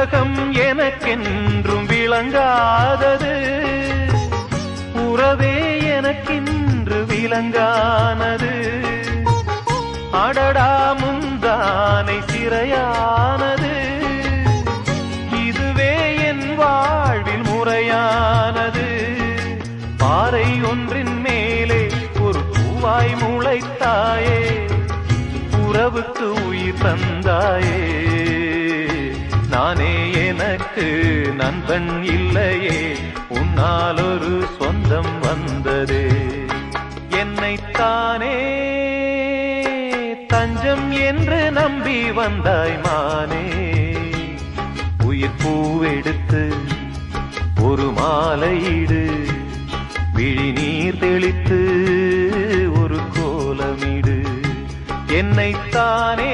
உலகம் எனக்கென்றும் விளங்காதது, உறவே எனக்கென்று விளங்கானது. அடடா முந்தானை சிறையானது, இதுவே என் வாழ்வில் முறையானது. பாறை ஒன்றின் மேலே ஒரு பூவாய் முளைத்தாயே, உறவுக்கு உயிர் தந்தாயே. நானே எனக்கு நண்பன் இல்லையே, உன்னால் ஒரு சொந்தம் வந்ததே. என்னைத்தானே தஞ்சம் என்று நம்பி வந்தாய் மானே. உயிர் பூவெடுத்து ஒரு மாலையிடு, விழி நீர் தெளித்து ஒரு கோலமிடு. என்னைத்தானே